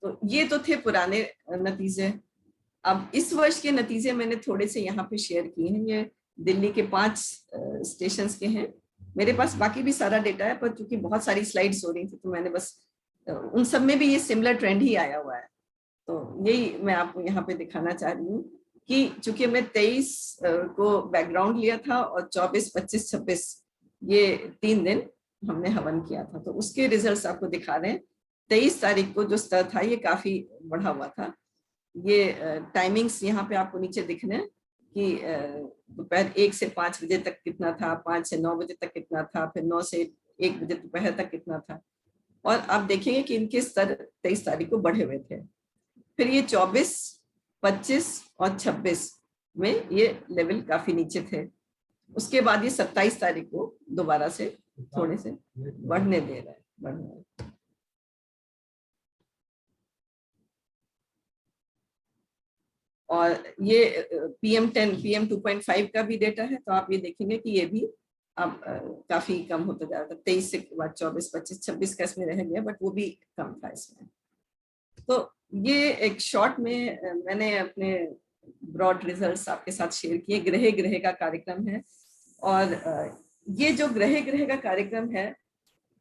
तो ये तो थे पुराने नतीजे। अब इस वर्ष के नतीजे मैंने थोड़े से यहाँ पे शेयर किए हैं। ये दिल्ली के 5 स्टेशंस के हैं। मेरे पास बाकी भी सारा डेटा है, पर चूंकि बहुत सारी स्लाइड्स हो रही थी तो मैंने बस उन सब में भी ये सिमिलर ट्रेंड ही आया हुआ है। तो यही मैं आपको यहाँ पे दिखाना चाह रही हूँ कि चूंकि मैं 23 को बैकग्राउंड लिया था और 24, 25, 26 ये 3 दिन हमने हवन किया था, तो उसके रिजल्ट्स आपको दिखा रहे हैं। 23 तारीख को जो स्तर था ये काफी बढ़ा हुआ था। ये टाइमिंग्स यहाँ पे आपको नीचे दिख रहे हैं कि दोपहर 1 से 5 बजे तक कितना था, 5 से 9 बजे तक कितना था, फिर 9 से 1 बजे दोपहर तक कितना था। और आप देखेंगे कि इनके स्तर 23 तारीख को बढ़े हुए थे। फिर ये 24, 25 और 26 में ये लेवल काफी नीचे थे। उसके बाद ये 27 तारीख को दोबारा से थोड़े से बढ़ने दे रहा है, और ये PM10, PM 2.5 का भी डेटा है। तो आप ये देखेंगे कि ये भी अब काफी कम होता जा रहा था। 23 से बाद 24, 25, 26 का इसमें रह गया, बट वो भी कम था इसमें। तो ये एक शॉर्ट में मैंने अपने ब्रॉड रिजल्ट्स आपके साथ शेयर किए। ग्रह ग्रह का कार्यक्रम है, और ये जो ग्रह ग्रह का कार्यक्रम है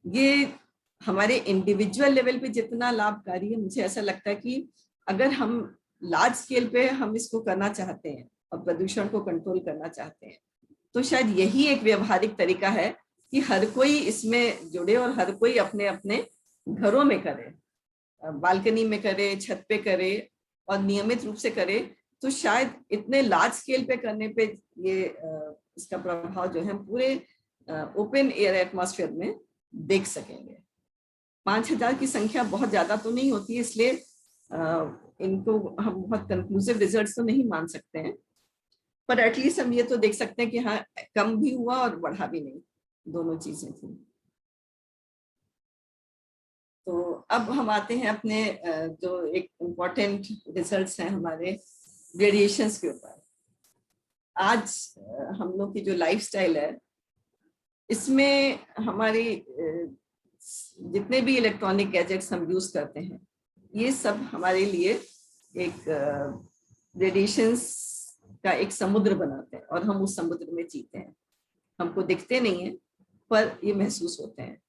ये हमारे इंडिविजुअल लेवल पे जितना लाभकारी है, मुझे ऐसा लगता है कि अगर हम लार्ज स्केल पे हम इसको करना चाहते हैं और प्रदूषण को कंट्रोल करना चाहते हैं, तो शायद यही एक व्यवहारिक तरीका है कि हर कोई इसमें जुड़े और हर कोई अपने अपने घरों में करे, बालकनी में करे, छत पे करे और नियमित रूप से करे। तो शायद इतने लार्ज स्केल पे करने पे ये इसका प्रभाव जो है पूरे ओपन एयर एटमॉस्फेयर में देख सकेंगे। 5000 की संख्या बहुत ज्यादा तो नहीं होती है, इसलिए इनको हम बहुत कंक्लूसिव रिजल्ट्स तो नहीं मान सकते हैं, पर एटलीस्ट हम ये तो देख सकते हैं कि हाँ, कम भी हुआ और बढ़ा भी नहीं, दोनों चीजें थी। तो अब हम आते हैं अपने जो एक इम्पोर्टेंट रिजल्ट्स हैं हमारे रेडिएशंस के ऊपर। आज हम लोग की जो लाइफस्टाइल है इसमें हमारी जितने भी इलेक्ट्रॉनिक गैजेट्स हम यूज करते हैं ये सब हमारे लिए एक रेडिएशंस का एक समुद्र बनाते हैं, और हम उस समुद्र में जीते हैं। हमको दिखते नहीं है पर ये महसूस होते हैं,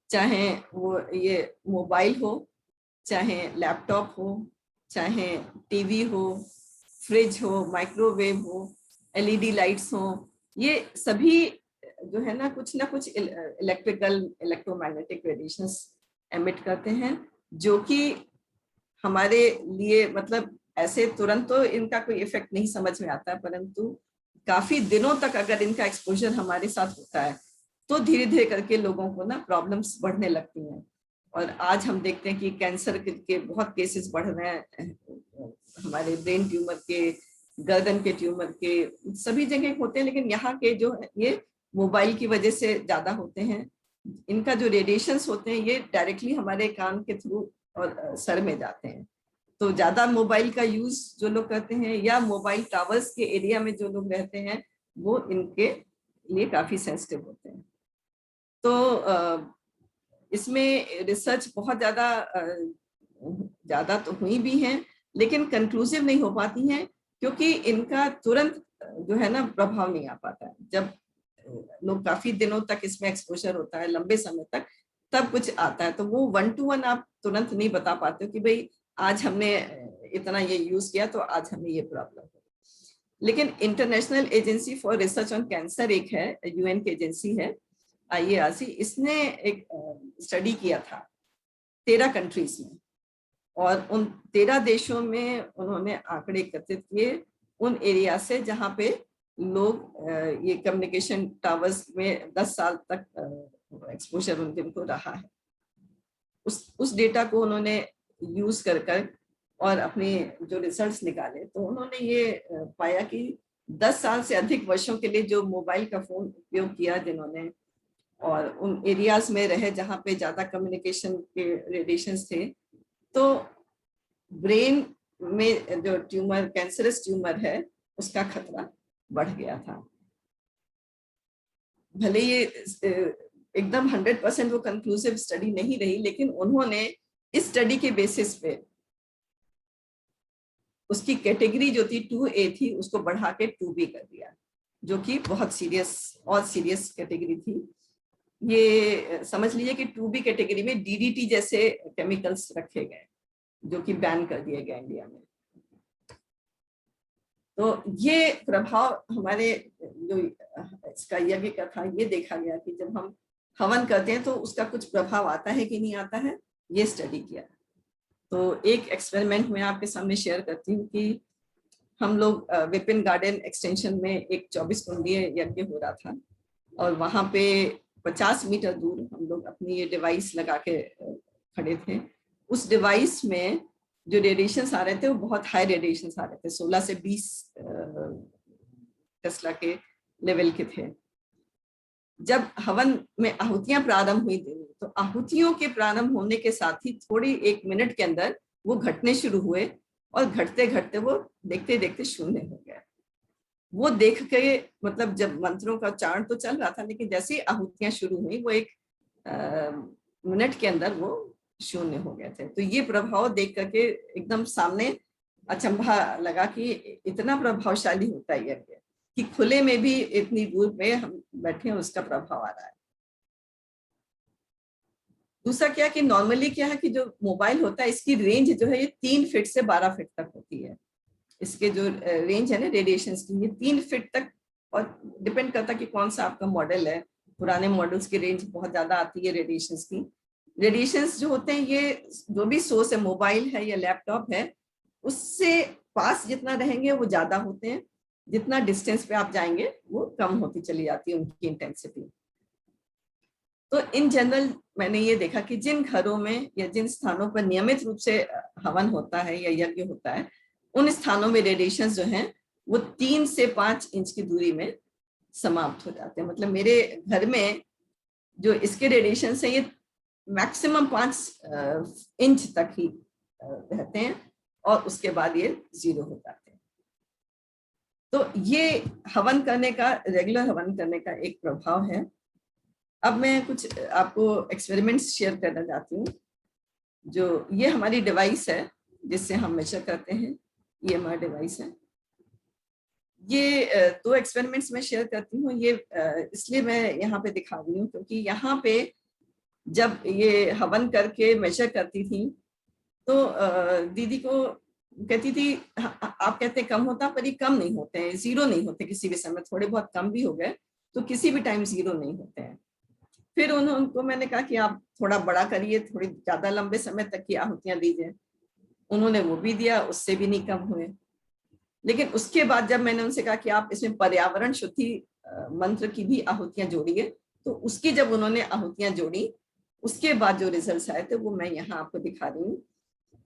चाहे वो ये मोबाइल हो, चाहे लैपटॉप हो, चाहे टीवी हो, फ्रिज हो, माइक्रोवेव हो, LED लाइट्स हो, ये सभी जो है ना कुछ इलेक्ट्रिकल इलेक्ट्रोमैग्नेटिक रेडिएशंस एमिट करते हैं, जो कि हमारे लिए मतलब ऐसे तुरंत तो इनका कोई इफेक्ट नहीं समझ में आता, परंतु काफी दिनों तक अगर इनका एक्सपोजर हमारे साथ होता है तो धीरे धीरे करके लोगों को ना प्रॉब्लम्स बढ़ने लगती हैं। और आज हम देखते हैं कि कैंसर के बहुत केसेस बढ़ रहे हैं, हमारे ब्रेन ट्यूमर के, गर्दन के ट्यूमर के, सभी जगह होते हैं, लेकिन यहाँ के जो है ये मोबाइल की वजह से ज्यादा होते हैं। इनका जो रेडिएशंस होते हैं ये डायरेक्टली हमारे कान के थ्रू और सर में जाते हैं। तो ज्यादा मोबाइल का यूज जो लोग करते हैं या मोबाइल टावर्स के एरिया में जो लोग रहते हैं वो इनके लिए काफी सेंसिटिव होते हैं। तो इसमें रिसर्च बहुत ज्यादा तो हुई भी हैं, लेकिन कंक्लूसिव नहीं हो पाती हैं, क्योंकि इनका तुरंत जो है ना प्रभाव नहीं आ पाता है। जब लोग काफी दिनों तक इसमें एक्सपोजर होता है, लंबे समय तक, तब कुछ आता है। तो वो 1 to 1 आप तुरंत नहीं बता पाते हो कि भाई आज हमने इतना ये यूज किया तो आज हमें ये प्रॉब्लम है। लेकिन international agency for research on cancer एक है, यूएन की एजेंसी है, IARC, इसने एक स्टडी किया था 13 कंट्रीज में, और उन 13 देशों में उन्होंने आंकड़े एकत्रित किए उन एरिया से जहाँ पे लोग ये कम्युनिकेशन टावर्स में 10 साल तक एक्सपोजर उनको रहा है। उस डेटा को उन्होंने यूज कर और अपने जो रिजल्ट्स निकाले, तो उन्होंने ये पाया कि 10 साल से अधिक वर्षों के लिए जो मोबाइल का फोन उपयोग किया जिन्होंने, और उन एरियाज में रहे जहाँ पे ज्यादा कम्युनिकेशन के रेडिएशंस थे, तो ब्रेन में जो ट्यूमर, कैंसरस ट्यूमर है, उसका खतरा बढ़ गया था। भले ये एकदम 100% वो कंक्लूसिव स्टडी नहीं रही, लेकिन उन्होंने इस स्टडी के बेसिस पे उसकी कैटेगरी जो थी 2A थी उसको बढ़ा के 2B कर दिया, जो कि बहुत सीरियस कैटेगरी थी। ये समझ लीजिए कि 2B कैटेगरी में DDT जैसे केमिकल्स रखे गए जो कि बैन कर दिए गए इंडिया में। तो ये प्रभाव हमारे जो इसका यज्ञ का था, ये देखा गया कि जब हम हवन करते हैं तो उसका कुछ प्रभाव आता है कि नहीं आता है, ये स्टडी किया। तो एक एक्सपेरिमेंट मैं आपके सामने शेयर करती हूँ कि हम लोग विपिन गार्डन एक्सटेंशन में एक 24 कुंडीय यज्ञ हो रहा था, और वहां पे 50 मीटर दूर हम लोग अपनी ये डिवाइस लगा के खड़े थे। उस डिवाइस में जो रेडिएशंस आ रहे थे वो बहुत हाई रेडिएशंस आ रहे थे, 16 से 20 टेस्ला के लेवल के थे। जब हवन में आहुतियां प्रारंभ हुई थी, तो आहुतियों के प्रारंभ होने के साथ ही थोड़ी 1 मिनट के अंदर वो घटने शुरू हुए, और घटते घटते वो देखते देखते शून्य हो गया। वो देख के मतलब जब मंत्रों का उच्चारण तो चल रहा था, लेकिन जैसे ही आहुतियां शुरू हुई वो 1 मिनट के अंदर वो शून्य हो गए थे। तो ये प्रभाव देख करके एकदम सामने अचंभा लगा कि इतना प्रभावशाली होता है यज्ञ कि खुले में भी इतनी दूर पे हम बैठे हैं उसका प्रभाव आ रहा है। दूसरा क्या कि नॉर्मली क्या है कि जो मोबाइल होता है इसकी रेंज जो है ये 3 फीट से 12 फीट तक होती है। इसके जो रेंज है ना रेडिएशन की, ये 3 फीट तक, और डिपेंड करता है कि कौन सा आपका मॉडल है। पुराने मॉडल्स की रेंज बहुत ज्यादा आती है रेडिएशन की। रेडिएशंस जो होते हैं ये जो भी सोर्स है, मोबाइल है या लैपटॉप है, उससे पास जितना रहेंगे वो ज्यादा होते हैं, जितना डिस्टेंस पे आप जाएंगे वो कम होती चली जाती है उनकी इंटेंसिटी। तो इन जनरल मैंने ये देखा कि जिन घरों में या जिन स्थानों पर नियमित रूप से हवन होता है या यज्ञ होता है, उन स्थानों में रेडिएशन जो हैं वो 3 से 5 इंच की दूरी में समाप्त हो जाते हैं। मतलब मेरे घर में जो इसके रेडिएशन है ये मैक्सिमम 5 इंच तक ही रहते हैं, और उसके बाद ये 0 हो जाते हैं। तो ये हवन करने का, रेगुलर हवन करने का एक प्रभाव है। अब मैं कुछ आपको एक्सपेरिमेंट्स शेयर करना चाहती हूँ। जो ये हमारी डिवाइस है जिससे हम मेजर करते हैं, ये हमारा डिवाइस है। ये 2 एक्सपेरिमेंट्स में शेयर करती हूँ। ये इसलिए मैं यहाँ पे दिखा रही हूँ क्योंकि यहाँ पे जब ये हवन करके मेजर करती थी तो दीदी को कहती थी आप कहते कम होता, पर ये कम नहीं होते हैं, 0 नहीं होते किसी भी समय। थोड़े बहुत कम भी हो गए तो किसी भी टाइम 0 नहीं होते हैं। फिर उनको मैंने कहा कि आप थोड़ा बड़ा करिए, थोड़ी ज्यादा लंबे समय तक की आहुतियां दीजिए। उन्होंने वो भी दिया, उससे भी नहीं कम हुए। लेकिन उसके बाद जब मैंने उनसे कहा कि आप इसमें पर्यावरण शुद्धि मंत्र की भी आहुतियां जोड़िए, तो उसकी जब उन्होंने आहुतियां जोड़ी उसके बाद जो रिजल्ट्स आए थे वो मैं यहाँ आपको दिखा रही हूँ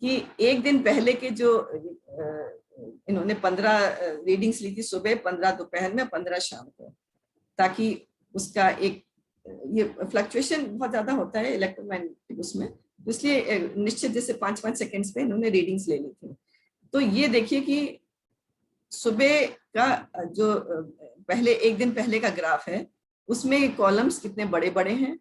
कि एक दिन पहले के जो इन्होंने 15 रीडिंग्स ली थी, सुबह, 15 दोपहर में, 15 शाम को, ताकि उसका एक ये फ्लक्चुएशन बहुत ज्यादा होता है इलेक्ट्रोमैग्नेटिक उसमें, इसलिए निश्चित जैसे 5-5 सेकेंड्स पे इन्होंने रीडिंग्स ले ली थी। तो ये देखिए कि सुबह का जो पहले एक दिन पहले का ग्राफ है उसमें कॉलम्स कितने बड़े बड़े हैं।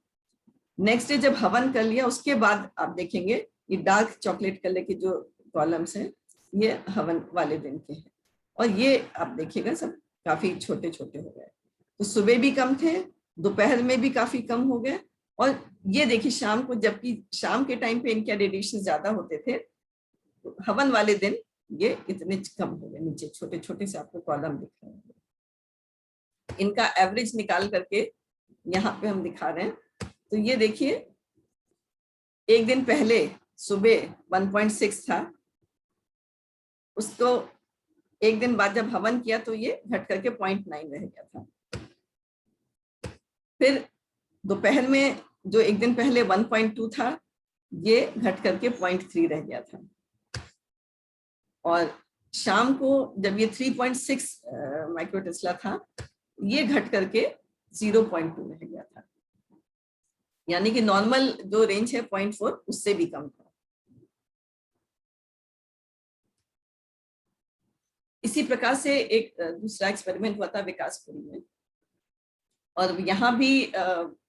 नेक्स्ट डे जब हवन कर लिया उसके बाद आप देखेंगे ये डार्क चॉकलेट कलर के जो कॉलम्स हैं ये हवन वाले दिन के हैं, और ये आप देखिएगा सब काफी छोटे छोटे हो गए। तो सुबह भी कम थे, दोपहर में भी काफी कम हो गए, और ये देखिए शाम को, जबकि शाम के टाइम पे इनके रेडिएशन ज्यादा होते थे, तो हवन वाले दिन ये इतने कम हो गए, नीचे छोटे छोटे से आपको कॉलम दिख रहे हैं। इनका एवरेज निकाल करके यहाँ पे हम दिखा रहे हैं। तो ये देखिए एक दिन पहले सुबह 1.6 था, उसको एक दिन बाद जब हवन किया तो ये घट करके 0.9 रह गया था। फिर दोपहर में जो एक दिन पहले 1.2 था ये घट करके 0.3 रह गया था, और शाम को जब ये 3.6 माइक्रो टेस्ला था ये घट करके 0.2 रह गया था, यानी कि नॉर्मल जो रेंज है 0.4 उससे भी कम था। इसी प्रकार से एक दूसरा एक्सपेरिमेंट हुआ था विकासपुरी में, और यहाँ भी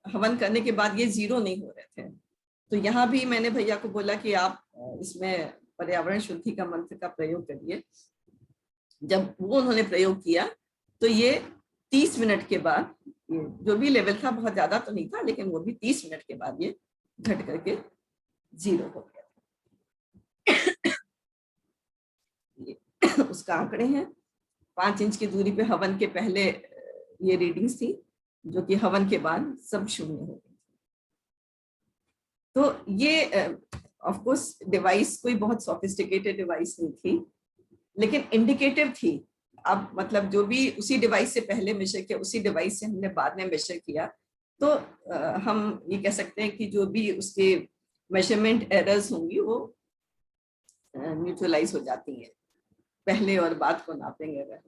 हवन करने के बाद ये 0 नहीं हो रहे थे। तो यहाँ भी मैंने भैया को बोला कि आप इसमें पर्यावरण शुद्धि का मंत्र का प्रयोग करिए। जब वो उन्होंने प्रयोग किया तो ये 30 मिनट के बाद, ये जो भी लेवल था बहुत ज्यादा तो नहीं था, लेकिन वो भी 30 मिनट के बाद ये घट करके 0 हो गया। ये उसका आंकड़े हैं, 5 इंच की दूरी पे हवन के पहले ये रीडिंग्स थी, जो कि हवन के बाद सब शून्य हो गई। तो ये ऑफ कोर्स डिवाइस कोई बहुत सोफिस्टिकेटेड डिवाइस नहीं थी, लेकिन इंडिकेटिव थी। अब मतलब जो भी उसी डिवाइस से पहले मेजर किया उसी डिवाइस से हमने बाद में मेजर किया, तो हम ये कह सकते हैं कि जो भी उसके मेजरमेंट एरर्स होंगी वो न्यूट्रलाइज हो जाती हैं पहले और बाद को नापेंगे अगर।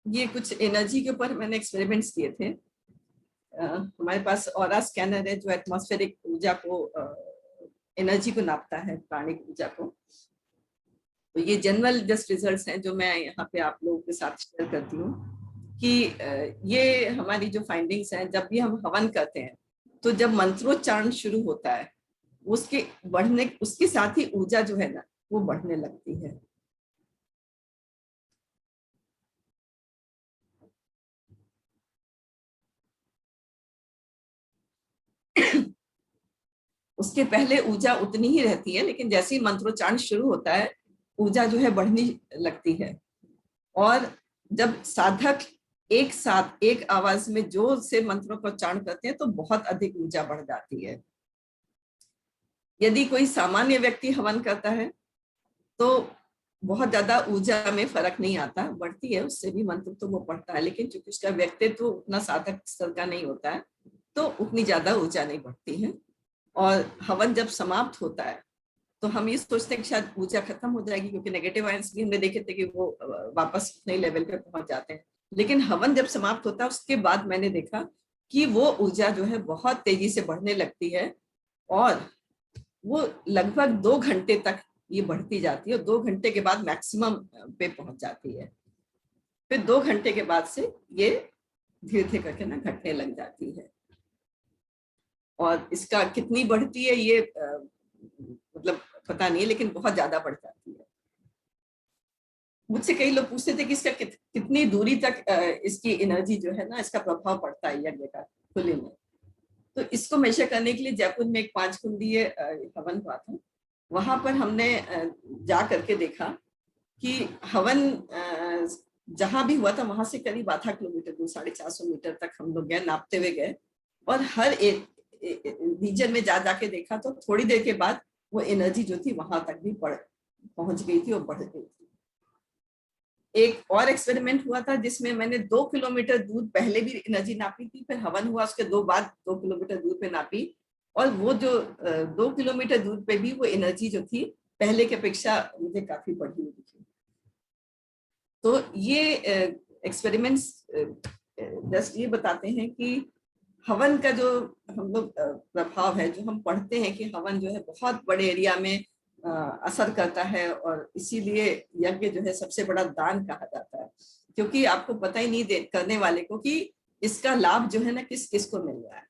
ये कुछ एनर्जी के ऊपर मैंने एक्सपेरिमेंट्स किए थे। हमारे पास ऑरा स्कैनर है जो एटमॉस्फेरिक ऊर्जा को, एनर्जी को नापता है, प्राणिक ऊर्जा को। तो ये जनरल जस्ट रिजल्ट्स हैं जो मैं यहाँ पे आप लोगों के साथ शेयर करती हूँ कि ये हमारी जो फाइंडिंग्स हैं, जब भी हम हवन करते हैं तो जब मंत्रोच्चारण शुरू होता है उसके बढ़ने, उसके साथ ही ऊर्जा जो है ना वो बढ़ने लगती है। उसके पहले ऊर्जा उतनी ही रहती है, लेकिन जैसे ही मंत्रोच्चारण शुरू होता है ऊर्जा जो है बढ़ने लगती है, और जब साधक एक साथ एक आवाज में जोर से मंत्रों का उच्चारण करते हैं तो बहुत अधिक ऊर्जा बढ़ जाती है। यदि कोई सामान्य व्यक्ति हवन करता है तो बहुत ज्यादा ऊर्जा में फर्क नहीं आता, बढ़ती है उससे भी मंत्र तो वो पढ़ता है, लेकिन चूंकि उसका व्यक्तित्व उतना साधक स्तर का नहीं होता है तो उतनी ज्यादा ऊर्जा नहीं बढ़ती है। और हवन जब समाप्त होता है तो हम ये सोचते हैं कि शायद ऊर्जा खत्म हो जाएगी, क्योंकि नेगेटिव आयंस भी हमने देखे थे कि वो वापस नए लेवल पे पहुंच जाते हैं। लेकिन हवन जब समाप्त होता है उसके बाद मैंने देखा कि वो ऊर्जा जो है बहुत तेजी से बढ़ने लगती है, और वो लगभग 2 घंटे तक ये बढ़ती जाती है, और 2 घंटे के बाद मैक्सिमम पे पहुंच जाती है। फिर 2 घंटे के बाद से ये धीरे धीरे करके ना घटने लग जाती है। और इसका कितनी बढ़ती है ये मतलब पता नहीं है, लेकिन बहुत ज्यादा बढ़ जाती है। मुझसे कई लोग पूछते थे कि इसका कितनी दूरी तक इसकी एनर्जी जो है ना, इसका प्रभाव पड़ता है यज्ञ का खुले में। तो इसको मेजर करने के लिए जयपुर में एक 5 कुंडीय हवन हुआ था। वहां पर हमने जा करके देखा कि हवन जहां भी हुआ था वहां से करीब आधा किलोमीटर दूर, 450 मीटर तक हम लोग गए, नापते हुए गए, और हर एक रीजन में जा जाके देखा तो थोड़ी देर के बाद वो एनर्जी जो थी वहां तक भी पहुंच गई थी और बढ़ गई थी। एक और एक्सपेरिमेंट हुआ था जिसमें मैंने 2 किलोमीटर दूर पहले भी एनर्जी नापी थी, फिर हवन हुआ उसके 2 बाद 2 किलोमीटर दूर पे नापी, और वो जो 2 किलोमीटर दूर पे भी वो एनर्जी जो थी पहले की अपेक्षा मुझे काफी बढ़ी हुई दिखी। तो ये एक्सपेरिमेंट्स जस्ट ये बताते हैं कि हवन का जो हम लोग प्रभाव है, जो हम पढ़ते हैं कि हवन जो है बहुत बड़े एरिया में असर करता है, और इसीलिए यज्ञ जो है सबसे बड़ा दान कहा जाता है, क्योंकि आपको पता ही नहीं करने वाले को कि इसका लाभ जो है ना किस किस को मिल रहा है।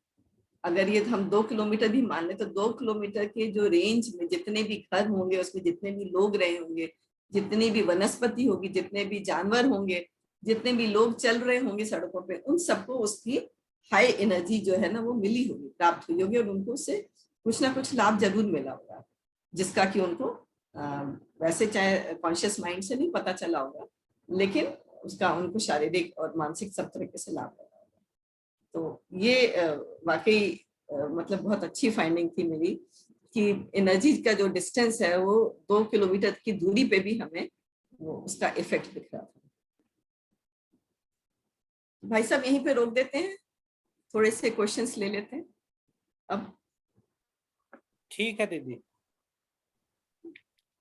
अगर ये हम 2 किलोमीटर भी मान लें तो 2 किलोमीटर के जो रेंज में जितने भी घर होंगे, उसमें जितने भी लोग रहे होंगे, जितनी भी वनस्पति होगी, जितने भी जानवर होंगे, जितने भी लोग चल रहे होंगे सड़कों पे, उन सबको उसकी हाई एनर्जी जो है ना वो मिली होगी, प्राप्त हुई होगी, और उनको उससे कुछ ना कुछ लाभ जरूर मिला होगा, जिसका कि उनको वैसे चाहे कॉन्शियस माइंड से नहीं पता चला होगा, लेकिन उसका उनको शारीरिक और मानसिक सब तरीके से लाभ मिला होगा। तो ये वाकई मतलब बहुत अच्छी फाइंडिंग थी मेरी कि एनर्जी का जो डिस्टेंस है वो 2 किलोमीटर की दूरी पे भी हमें वो उसका इफेक्ट दिख रहा था। भाई साहब यहीं पे रोक देते हैं, थोड़े से क्वेश्चंस ले लेते हैं अब। ठीक है दीदी।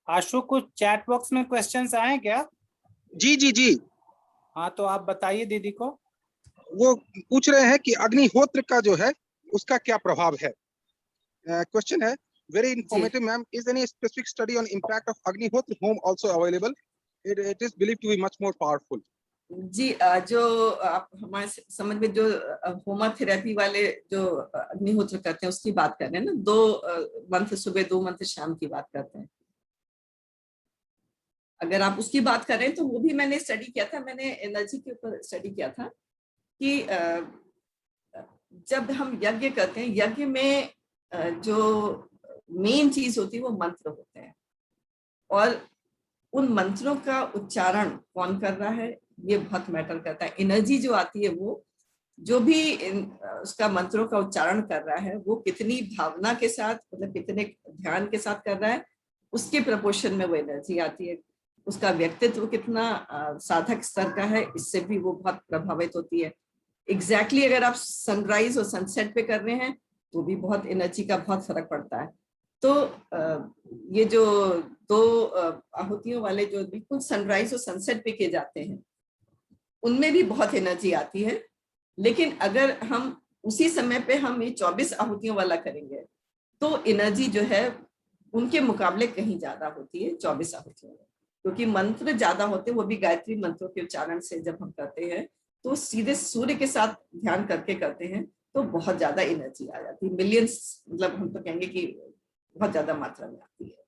आशु, कुछ चैट बॉक्स में क्वेश्चंस आए क्या? जी जी जी, हाँ तो आप बताइए दीदी को। वो पूछ रहे हैं कि अग्निहोत्र का जो है उसका क्या प्रभाव है। क्वेश्चन है very informative ma'am, is any specific study on impact of Agnihotra होम also available? It is believed to be much more powerful. जी, जो आप हमारे समझ में जो होमा थेरेपी वाले जो अग्निहोत्र करते हैं उसकी बात कर रहे हैं ना, 2 मंत्र सुबह 2 मंत्र शाम की बात करते हैं। अगर आप उसकी बात कर रहे हैं तो वो भी मैंने स्टडी किया था, मैंने एनर्जी के ऊपर स्टडी किया था कि जब हम यज्ञ करते हैं, यज्ञ में जो मेन चीज होती है वो मंत्र होते हैं, और उन मंत्रों का उच्चारण कौन कर रहा है ये बहुत मैटर करता है। एनर्जी जो आती है वो जो भी उसका मंत्रों का उच्चारण कर रहा है वो कितनी भावना के साथ, मतलब कितने ध्यान के साथ कर रहा है, उसके प्रपोर्शन में वो एनर्जी आती है। उसका व्यक्तित्व कितना साधक स्तर का है, इससे भी वो बहुत प्रभावित होती है। एग्जैक्टली अगर आप सनराइज और सनसेट पे कर रहे हैं तो भी बहुत एनर्जी का बहुत फर्क पड़ता है। तो ये जो 2 आहुतियों वाले जो बिल्कुल सनराइज और सनसेट पे किए जाते हैं उनमें भी बहुत एनर्जी आती है, लेकिन अगर हम उसी समय पे हम ये 24 आहुतियों वाला करेंगे तो एनर्जी जो है उनके मुकाबले कहीं ज्यादा होती है 24 आहुतियों में, क्योंकि मंत्र ज्यादा होते हैं, वो भी गायत्री मंत्रों के उच्चारण से जब हम करते हैं तो सीधे सूर्य के साथ ध्यान करके करते हैं तो बहुत ज्यादा एनर्जी आ जाती है, मिलियंस, मतलब हम तो कहेंगे कि बहुत ज्यादा मात्रा में आती है।